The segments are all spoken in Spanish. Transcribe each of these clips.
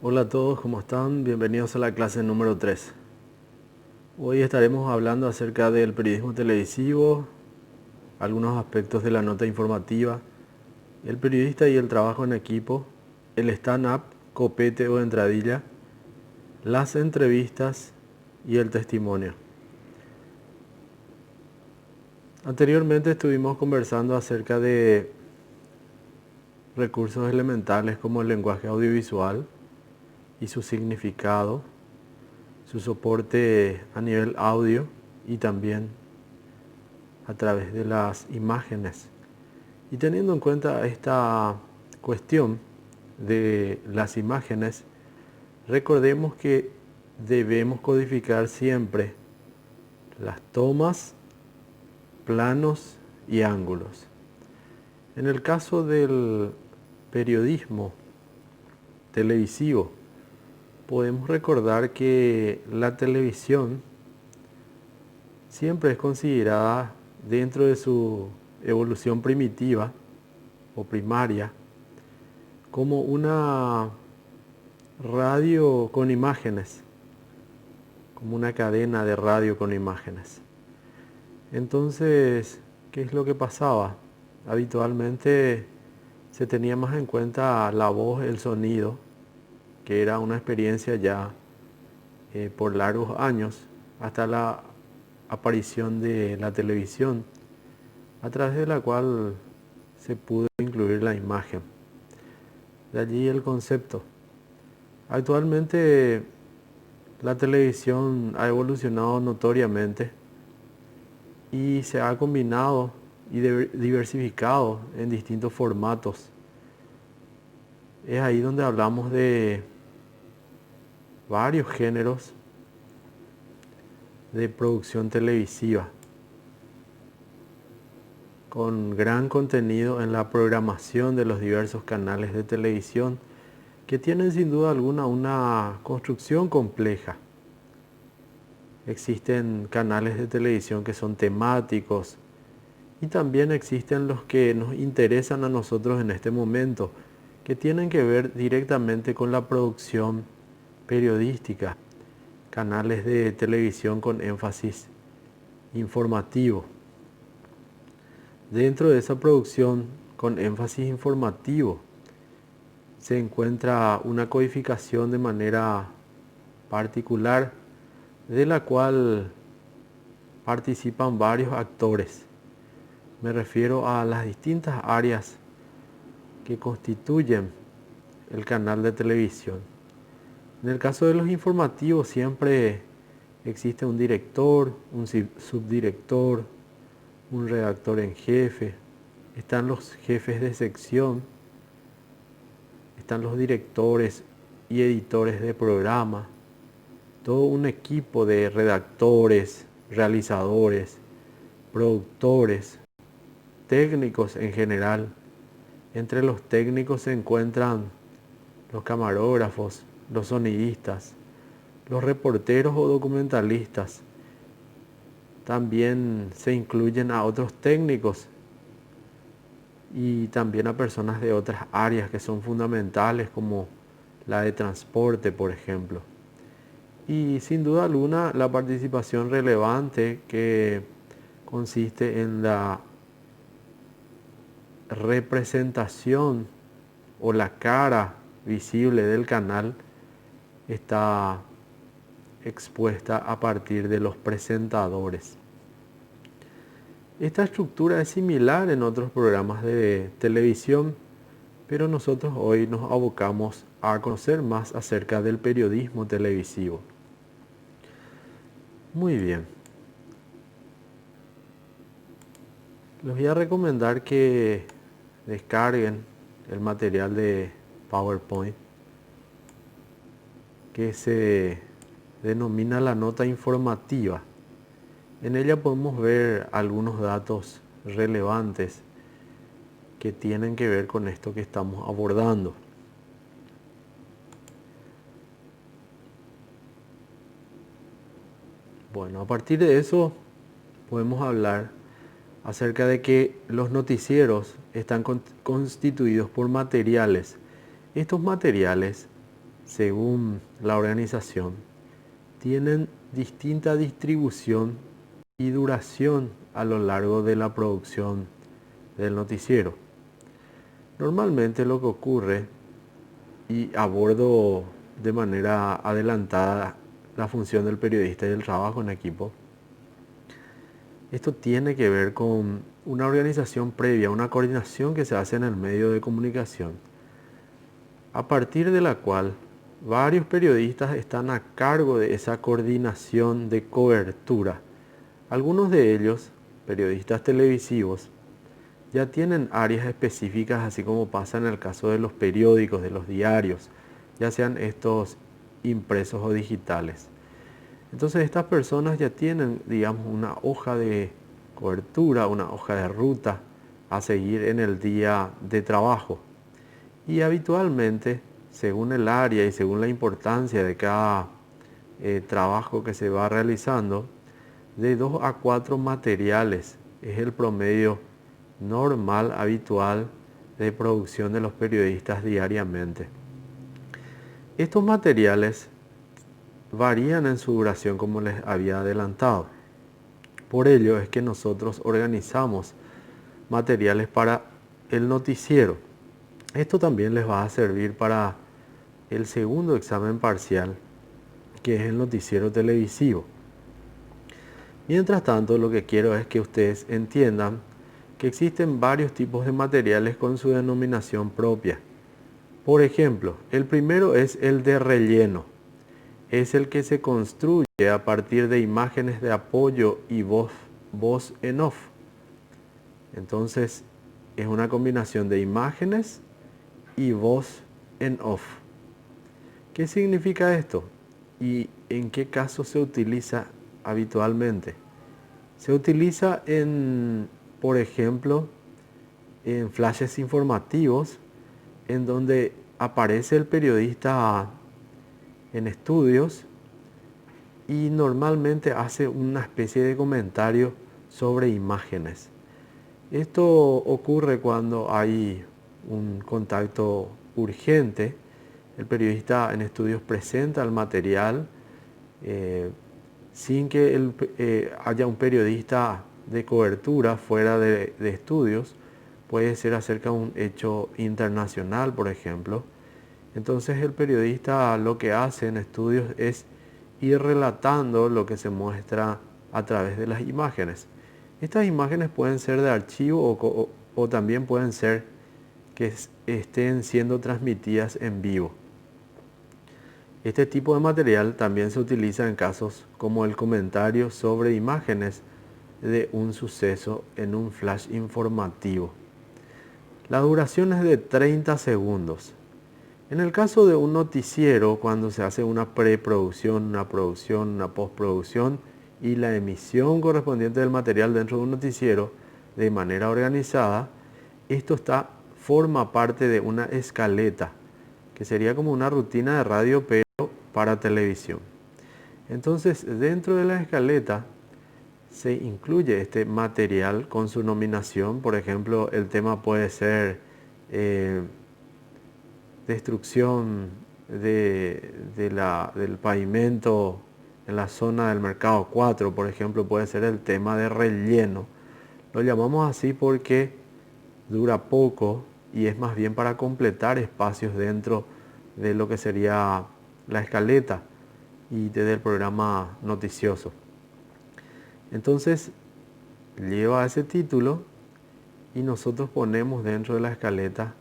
Hola a todos, ¿cómo están? Bienvenidos a la clase número 3. Hoy estaremos hablando acerca del periodismo televisivo, algunos aspectos de la nota informativa, el periodista y el trabajo en equipo, el stand-up, copete o entradilla, las entrevistas y el testimonio. Anteriormente estuvimos conversando acerca de recursos elementales como el lenguaje audiovisual y su significado, su soporte a nivel audio y también a través de las imágenes. Y teniendo en cuenta esta cuestión de las imágenes, recordemos que debemos codificar siempre las tomas, planos y ángulos. En el caso del periodismo televisivo, podemos recordar que la televisión siempre es considerada dentro de su evolución primitiva o primaria como una radio con imágenes, como una cadena de radio con imágenes. Entonces, ¿qué es lo que pasaba? Habitualmente se tenía más en cuenta la voz, el sonido, que era una experiencia ya por largos años, hasta la aparición de la televisión, a través de la cual se pudo incluir la imagen. De allí el concepto. Actualmente la televisión ha evolucionado notoriamente y se ha combinado y diversificado en distintos formatos. Es ahí donde hablamos de varios géneros de producción televisiva, con gran contenido en la programación de los diversos canales de televisión, que tienen sin duda alguna una construcción compleja. Existen canales de televisión que son temáticos y también existen los que nos interesan a nosotros en este momento, que tienen que ver directamente con la producción periodística, canales de televisión con énfasis informativo. Dentro de esa producción con énfasis informativo se encuentra una codificación de manera particular de la cual participan varios actores. Me refiero a las distintas áreas que constituyen el canal de televisión. En el caso de los informativos siempre existe un director, un subdirector, un redactor en jefe, están los jefes de sección, están los directores y editores de programa, todo un equipo de redactores, realizadores, productores, técnicos en general. Entre los técnicos se encuentran los camarógrafos, los sonidistas, los reporteros o documentalistas. También se incluyen a otros técnicos y también a personas de otras áreas que son fundamentales, como la de transporte, por ejemplo. Y sin duda alguna la participación relevante que consiste en la representación o la cara visible del canal está expuesta a partir de los presentadores. Esta estructura es similar en otros programas de televisión, pero nosotros hoy nos abocamos a conocer más acerca del periodismo televisivo. Muy bien. Les voy a recomendar que descarguen el material de PowerPoint que se denomina la nota informativa. En ella podemos ver algunos datos relevantes que tienen que ver con esto que estamos abordando. Bueno, a partir de eso podemos hablar acerca de que los noticieros están constituidos por materiales. Estos materiales según la organización, tienen distinta distribución y duración a lo largo de la producción del noticiero. Normalmente lo que ocurre, y abordo de manera adelantada la función del periodista y el trabajo en equipo, esto tiene que ver con una organización previa, una coordinación que se hace en el medio de comunicación, a partir de la cual varios periodistas están a cargo de esa coordinación de cobertura. Algunos de ellos, periodistas televisivos, ya tienen áreas específicas, así como pasa en el caso de los periódicos, de los diarios, ya sean estos impresos o digitales. Entonces estas personas ya tienen, digamos, una hoja de cobertura, una hoja de ruta a seguir en el día de trabajo. Y habitualmente, según el área y según la importancia de cada trabajo que se va realizando, de 2 a 4 materiales es el promedio normal, habitual de producción de los periodistas diariamente. Estos materiales varían en su duración, como les había adelantado. Por ello es que nosotros organizamos materiales para el noticiero. Esto también les va a servir para el segundo examen parcial, que es el noticiero televisivo. Mientras tanto, lo que quiero es que ustedes entiendan que existen varios tipos de materiales con su denominación propia. Por ejemplo, el primero es el de relleno. Es el que se construye a partir de imágenes de apoyo y voz en off. Entonces, es una combinación de imágenes y voz en off. ¿Qué significa esto? ¿Y en qué caso se utiliza habitualmente? Se utiliza por ejemplo, en flashes informativos, en donde aparece el periodista en estudios y normalmente hace una especie de comentario sobre imágenes. Esto ocurre cuando hay un contacto urgente. El periodista en estudios presenta el material sin que haya un periodista de cobertura fuera de estudios. Puede ser acerca de un hecho internacional, por ejemplo. Entonces el periodista lo que hace en estudios es ir relatando lo que se muestra a través de las imágenes. Estas imágenes pueden ser de archivo o también pueden ser que estén siendo transmitidas en vivo. Este tipo de material también se utiliza en casos como el comentario sobre imágenes de un suceso en un flash informativo. La duración es de 30 segundos. En el caso de un noticiero, cuando se hace una preproducción, una producción, una postproducción y la emisión correspondiente del material dentro de un noticiero de manera organizada, esto forma parte de una escaleta, que sería como una rutina de radio pero para televisión. Entonces, dentro de la escaleta se incluye este material con su nominación. Por ejemplo, el tema puede ser destrucción del pavimento en la zona del Mercado 4, por ejemplo, puede ser el tema de relleno. Lo llamamos así porque dura poco y es más bien para completar espacios dentro de lo que sería la escaleta y desde el programa noticioso. Entonces, lleva ese título y nosotros ponemos dentro de la escaleta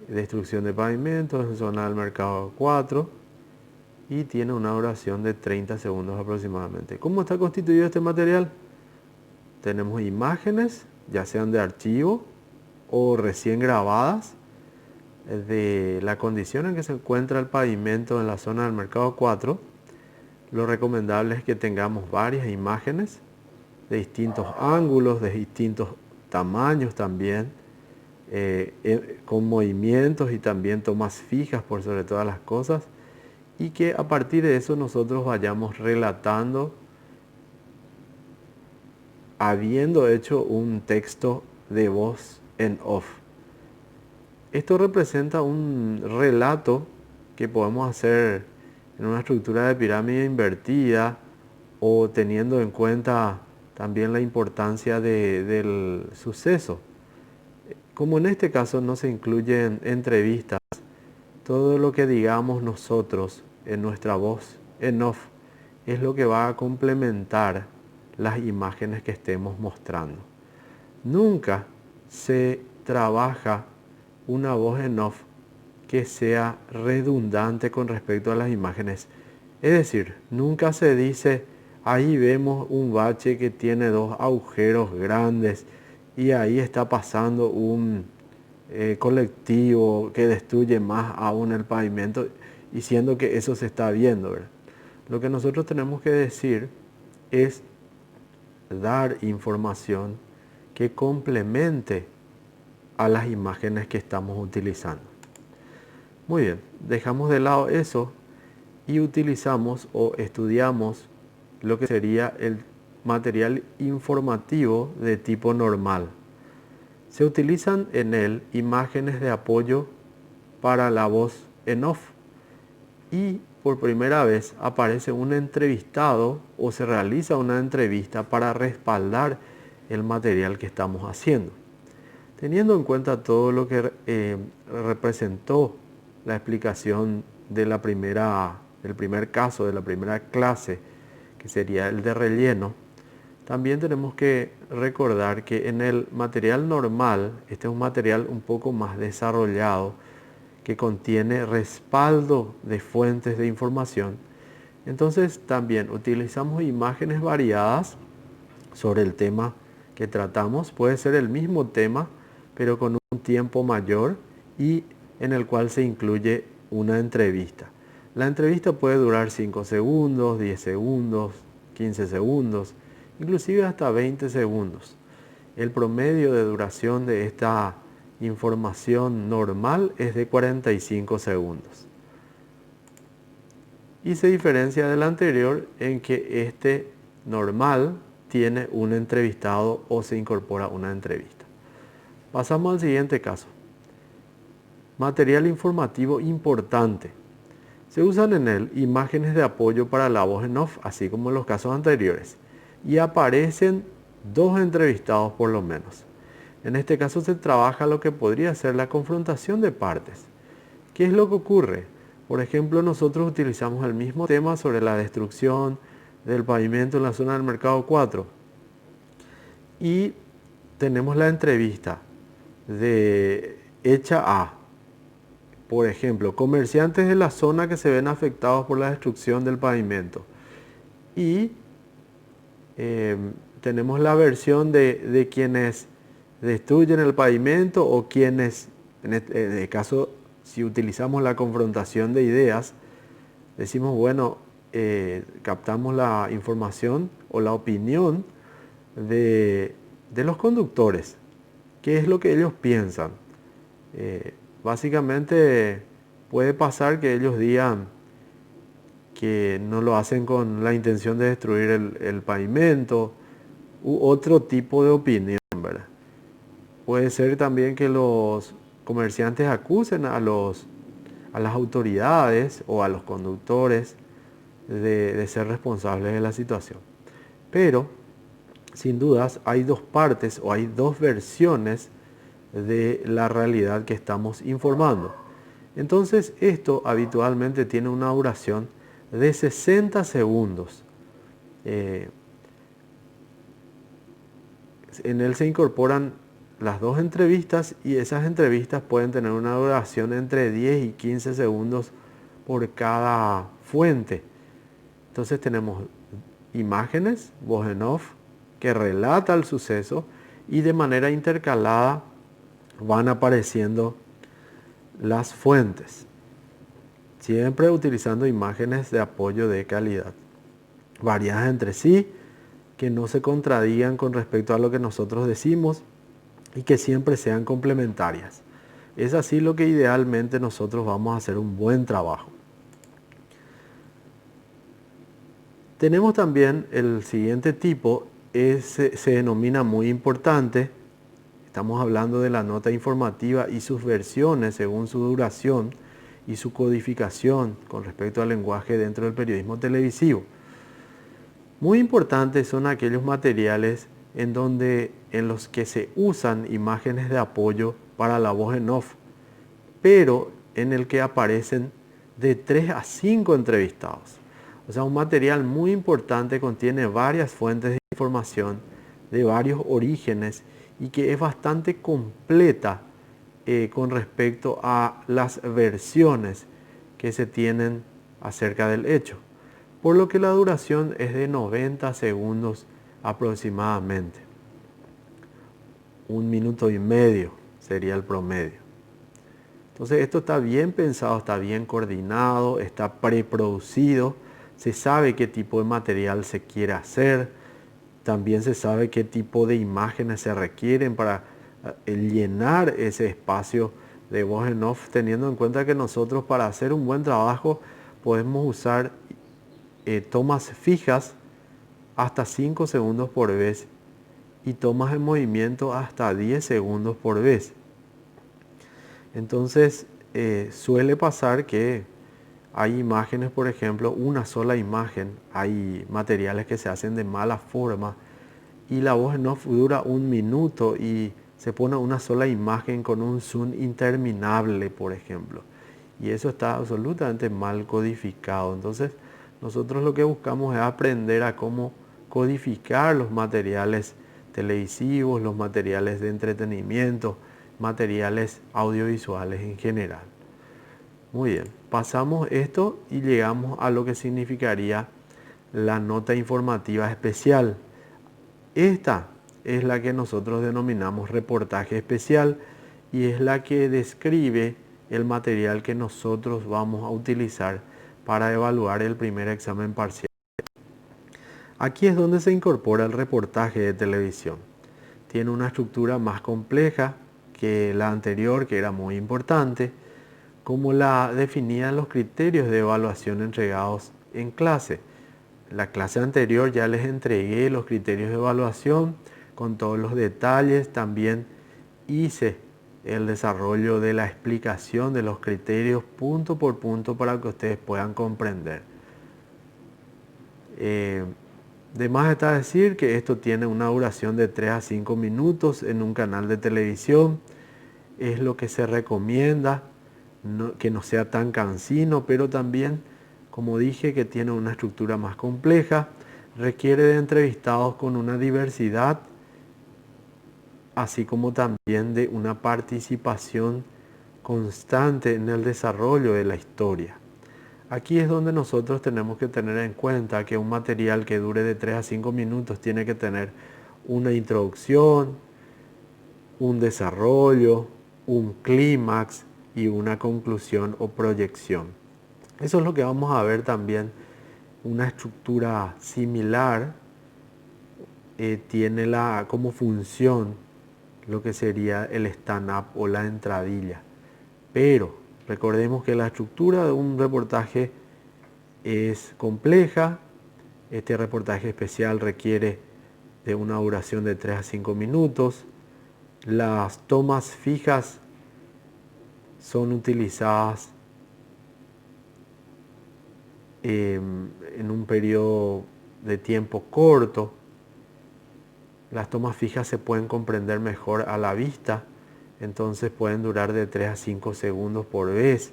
destrucción de pavimentos en zona del Mercado 4 y tiene una duración de 30 segundos aproximadamente. ¿Cómo está constituido este material? Tenemos imágenes, ya sean de archivo o recién grabadas, de la condición en que se encuentra el pavimento en la zona del Mercado 4. Lo recomendable es que tengamos varias imágenes de distintos ángulos, de distintos tamaños también, con movimientos y también tomas fijas por sobre todas las cosas, y que a partir de eso nosotros vayamos relatando habiendo hecho un texto de voz en off. Esto representa un relato que podemos hacer en una estructura de pirámide invertida o teniendo en cuenta también la importancia del suceso. Como en este caso no se incluyen entrevistas, todo lo que digamos nosotros en nuestra voz en off es lo que va a complementar las imágenes que estemos mostrando. Nunca se trabaja una voz en off que sea redundante con respecto a las imágenes. Es decir, nunca se dice, ahí vemos un bache que tiene dos agujeros grandes y ahí está pasando un colectivo que destruye más aún el pavimento, y siendo que eso se está viendo, ¿verdad? Lo que nosotros tenemos que decir es dar información que complemente a las imágenes que estamos utilizando. Muy bien, dejamos de lado eso y utilizamos o estudiamos lo que sería el material informativo de tipo normal. Se utilizan en él imágenes de apoyo para la voz en off y por primera vez aparece un entrevistado o se realiza una entrevista para respaldar el material que estamos haciendo. Teniendo en cuenta todo lo que representó la explicación de del primer caso, de la primera clase, que sería el de relleno, también tenemos que recordar que en el material normal, este es un material un poco más desarrollado, que contiene respaldo de fuentes de información. Entonces también utilizamos imágenes variadas sobre el tema que tratamos. Puede ser el mismo tema, pero con un tiempo mayor y en el cual se incluye una entrevista. La entrevista puede durar 5 segundos, 10 segundos, 15 segundos, inclusive hasta 20 segundos. El promedio de duración de esta información normal es de 45 segundos. Y se diferencia del anterior en que este normal tiene un entrevistado o se incorpora una entrevista. Pasamos al siguiente caso. Material informativo importante. Se usan en él imágenes de apoyo para la voz en off, así como en los casos anteriores, y aparecen dos entrevistados por lo menos. En este caso se trabaja lo que podría ser la confrontación de partes. ¿Qué es lo que ocurre? Por ejemplo, nosotros utilizamos el mismo tema sobre la destrucción del pavimento en la zona del Mercado 4 y tenemos la entrevista hecha a, por ejemplo, comerciantes de la zona que se ven afectados por la destrucción del pavimento. Y tenemos la versión de quienes destruyen el pavimento o quienes, en este caso, si utilizamos la confrontación de ideas, decimos, bueno, captamos la información o la opinión de los conductores. ¿Qué es lo que ellos piensan? Básicamente puede pasar que ellos digan que no lo hacen con la intención de destruir el pavimento u otro tipo de opinión, ¿verdad? Puede ser también que los comerciantes acusen a las autoridades o a los conductores de ser responsables de la situación. Pero, sin dudas, hay dos partes o hay dos versiones de la realidad que estamos informando. Entonces, esto habitualmente tiene una duración de 60 segundos. En él se incorporan las dos entrevistas y esas entrevistas pueden tener una duración entre 10 y 15 segundos por cada fuente. Entonces tenemos imágenes, voz en off, que relata el suceso y de manera intercalada van apareciendo las fuentes. Siempre utilizando imágenes de apoyo de calidad, variadas entre sí, que no se contradigan con respecto a lo que nosotros decimos y que siempre sean complementarias. Es así lo que idealmente nosotros vamos a hacer un buen trabajo. Tenemos también el siguiente tipo, se denomina muy importante. Estamos hablando de la nota informativa y sus versiones según su duración. y su codificación con respecto al lenguaje dentro del periodismo televisivo. Muy importantes son aquellos materiales en los que se usan imágenes de apoyo para la voz en off, pero en el que aparecen de 3 a 5 entrevistados. O sea, un material muy importante, contiene varias fuentes de información de varios orígenes y que es bastante completa con respecto a las versiones que se tienen acerca del hecho. Por lo que la duración es de 90 segundos aproximadamente. 1 minuto y medio sería el promedio. Entonces esto está bien pensado, está bien coordinado, está preproducido, se sabe qué tipo de material se quiere hacer, también se sabe qué tipo de imágenes se requieren para llenar ese espacio de voz en off, teniendo en cuenta que nosotros para hacer un buen trabajo podemos usar tomas fijas hasta 5 segundos por vez y tomas en movimiento hasta 10 segundos por vez. Entonces suele pasar que hay imágenes, por ejemplo, una sola imagen, hay materiales que se hacen de mala forma y la voz en off dura 1 minuto y se pone una sola imagen con un zoom interminable, por ejemplo. Y eso está absolutamente mal codificado. Entonces nosotros lo que buscamos es aprender a cómo codificar los materiales televisivos, los materiales de entretenimiento, materiales audiovisuales en general. Muy bien, pasamos esto y llegamos a lo que significaría la nota informativa especial. Esta es la que nosotros denominamos reportaje especial y es la que describe el material que nosotros vamos a utilizar para evaluar el primer examen parcial. Aquí es donde se incorpora el reportaje de televisión. Tiene una estructura más compleja que la anterior, que era muy importante, como la definían los criterios de evaluación entregados en clase. La clase anterior ya les entregué los criterios de evaluación con todos los detalles. También hice el desarrollo de la explicación de los criterios punto por punto para que ustedes puedan comprender. De más está decir que esto tiene una duración de 3 a 5 minutos en un canal de televisión. Es lo que se recomienda, que no sea tan cansino, pero también, como dije, que tiene una estructura más compleja, requiere de entrevistados con una diversidad, así como también de una participación constante en el desarrollo de la historia. Aquí es donde nosotros tenemos que tener en cuenta que un material que dure de 3 a 5 minutos tiene que tener una introducción, un desarrollo, un clímax y una conclusión o proyección. Eso es lo que vamos a ver también. Una estructura similar tiene como función lo que sería el stand-up o la entradilla. Pero recordemos que la estructura de un reportaje es compleja. Este reportaje especial requiere de una duración de 3 a 5 minutos. Las tomas fijas son utilizadas en un periodo de tiempo corto. Las tomas fijas se pueden comprender mejor a la vista, entonces pueden durar de 3 a 5 segundos por vez.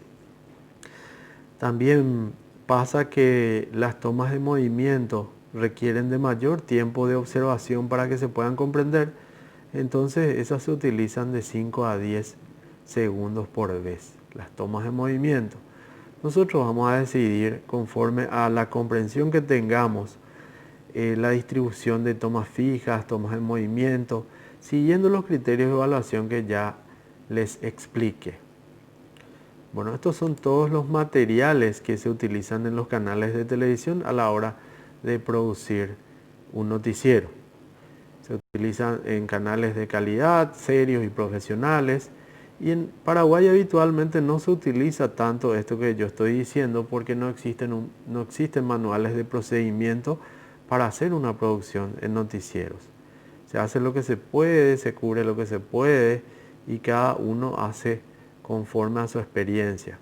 También pasa que las tomas de movimiento requieren de mayor tiempo de observación para que se puedan comprender, entonces esas se utilizan de 5 a 10 segundos por vez, las tomas de movimiento. Nosotros vamos a decidir conforme a la comprensión que tengamos la distribución de tomas fijas, tomas en movimiento, siguiendo los criterios de evaluación que ya les expliqué. Bueno, estos son todos los materiales que se utilizan en los canales de televisión a la hora de producir un noticiero. Se utilizan en canales de calidad, serios y profesionales. Y en Paraguay habitualmente no se utiliza tanto esto que yo estoy diciendo porque no existen manuales de procedimiento para hacer una producción en noticieros. Se hace lo que se puede, se cubre lo que se puede y cada uno hace conforme a su experiencia.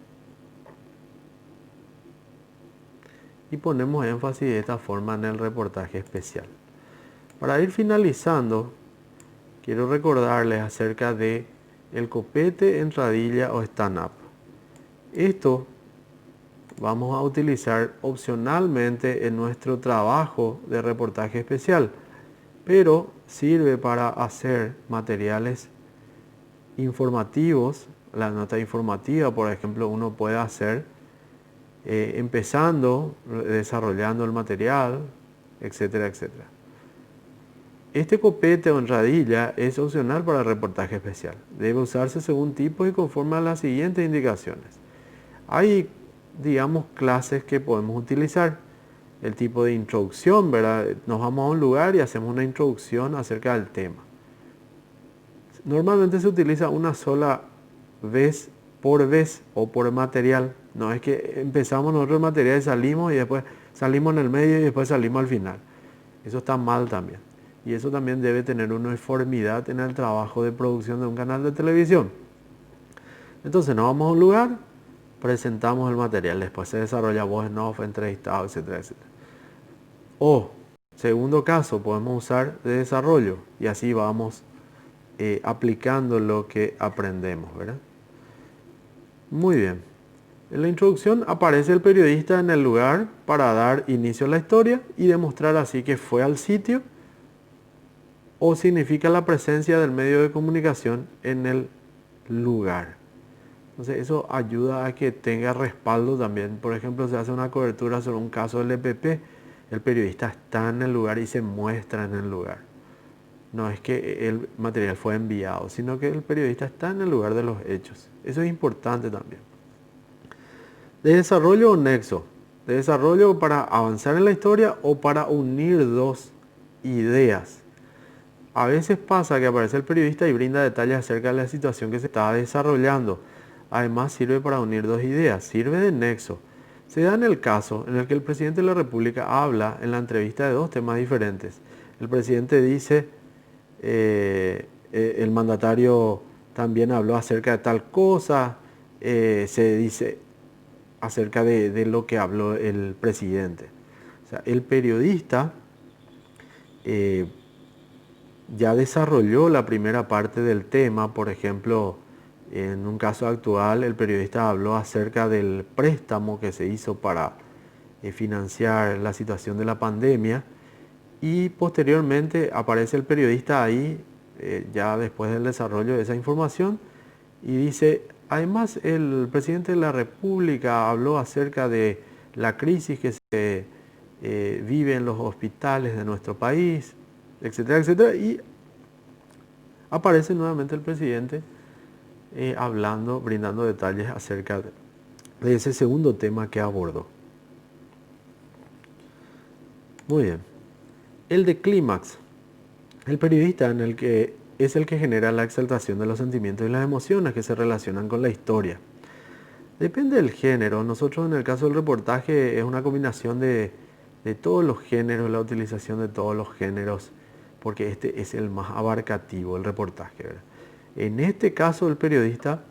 y ponemos énfasis de esta forma en el reportaje especial. Para ir finalizando, quiero recordarles acerca de el copete, entradilla o stand-up. Esto vamos a utilizar opcionalmente en nuestro trabajo de reportaje especial, pero sirve para hacer materiales informativos. La nota informativa, por ejemplo, uno puede hacer empezando, desarrollando el material, etcétera, etcétera. Este copete o entradilla es opcional para el reportaje especial. Debe usarse según tipo y conforme a las siguientes indicaciones. Hay, digamos, clases que podemos utilizar. El tipo de introducción, ¿verdad? Nos vamos a un lugar y hacemos una introducción acerca del tema. Normalmente se utiliza una sola vez o por material. No es que empezamos nosotros el material y salimos después salimos en el medio y después salimos al final. Eso está mal también. Y eso también debe tener una uniformidad en el trabajo de producción de un canal de televisión. Entonces nos vamos a un lugar, presentamos el material, después se desarrolla voz en off, entrevistado, etcétera, etcétera. O, segundo caso, podemos usar de desarrollo y así vamos aplicando lo que aprendemos, ¿verdad? Muy bien. En la introducción aparece el periodista en el lugar para dar inicio a la historia y demostrar así que fue al sitio, o significa la presencia del medio de comunicación en el lugar. Entonces eso ayuda a que tenga respaldo también. Por ejemplo, se hace una cobertura sobre un caso del EPP, el periodista está en el lugar y se muestra en el lugar. No es que el material fue enviado, sino que el periodista está en el lugar de los hechos. Eso es importante también. De desarrollo o nexo. De desarrollo para avanzar en la historia o para unir dos ideas. A veces pasa que aparece el periodista y brinda detalles acerca de la situación que se está desarrollando. Además sirve para unir dos ideas, sirve de nexo. Se da en el caso en el que el presidente de la República habla en la entrevista de dos temas diferentes. El presidente dice, el mandatario también habló acerca de tal cosa, se dice acerca de lo que habló el presidente. O sea, el periodista ya desarrolló la primera parte del tema. Por ejemplo, en un caso actual, el periodista habló acerca del préstamo que se hizo para financiar la situación de la pandemia, y posteriormente aparece el periodista ahí, ya después del desarrollo de esa información, y dice, además el presidente de la República habló acerca de la crisis que se vive en los hospitales de nuestro país, etcétera, etcétera, y aparece nuevamente el presidente hablando, brindando detalles acerca de ese segundo tema que abordó. Muy bien. El de clímax. El periodista en el que es el que genera la exaltación de los sentimientos y las emociones que se relacionan con la historia. Depende del género. Nosotros en el caso del reportaje es una combinación de todos los géneros, la utilización de todos los géneros, porque este es el más abarcativo, el reportaje, ¿verdad? En este caso el periodista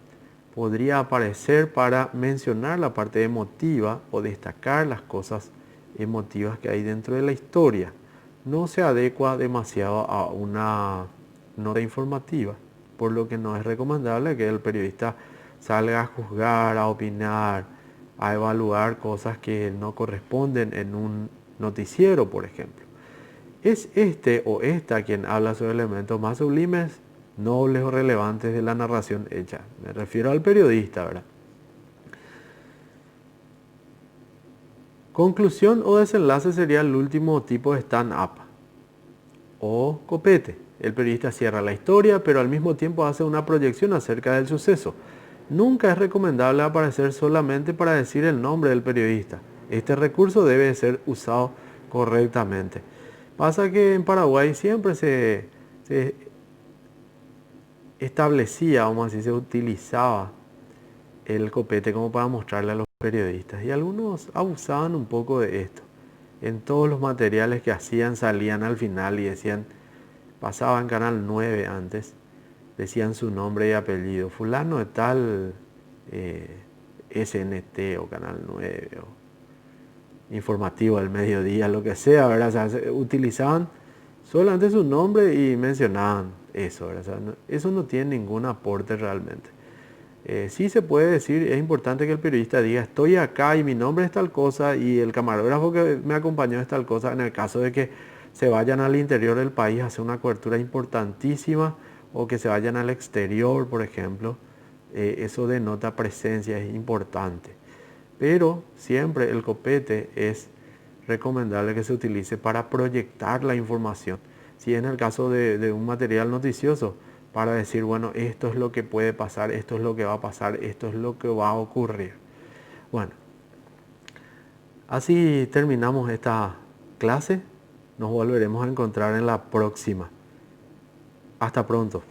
podría aparecer para mencionar la parte emotiva o destacar las cosas emotivas que hay dentro de la historia. No se adecua demasiado a una nota informativa, por lo que no es recomendable que el periodista salga a juzgar, a opinar, a evaluar cosas que no corresponden en un noticiero, por ejemplo. Es este o esta quien habla sobre elementos más sublimes, nobles o relevantes de la narración hecha. Me refiero al periodista, ¿verdad? Conclusión o desenlace sería el último tipo de stand-up o copete. El periodista cierra la historia, pero al mismo tiempo hace una proyección acerca del suceso. Nunca es recomendable aparecer solamente para decir el nombre del periodista. Este recurso debe ser usado correctamente. Pasa que en Paraguay siempre se establecía, vamos a decir, se utilizaba el copete como para mostrarle a los periodistas, y algunos abusaban un poco de esto. En todos los materiales que hacían salían al final y decían, pasaban Canal 9 antes, decían su nombre y apellido, fulano de tal SNT o Canal 9 informativo del mediodía, lo que sea, ¿verdad? O sea, utilizaban solamente su nombre y mencionaban eso, ¿verdad? O sea, eso no tiene ningún aporte realmente. Sí se puede decir, es importante que el periodista diga, estoy acá y mi nombre es tal cosa y el camarógrafo que me acompañó es tal cosa, en el caso de que se vayan al interior del país a hacer una cobertura importantísima o que se vayan al exterior, por ejemplo, eso denota presencia, es importante. Pero siempre el copete es recomendable que se utilice para proyectar la información. Si es en el caso de un material noticioso, para decir, bueno, esto es lo que puede pasar, esto es lo que va a pasar, esto es lo que va a ocurrir. Bueno, así terminamos esta clase. Nos volveremos a encontrar en la próxima. Hasta pronto.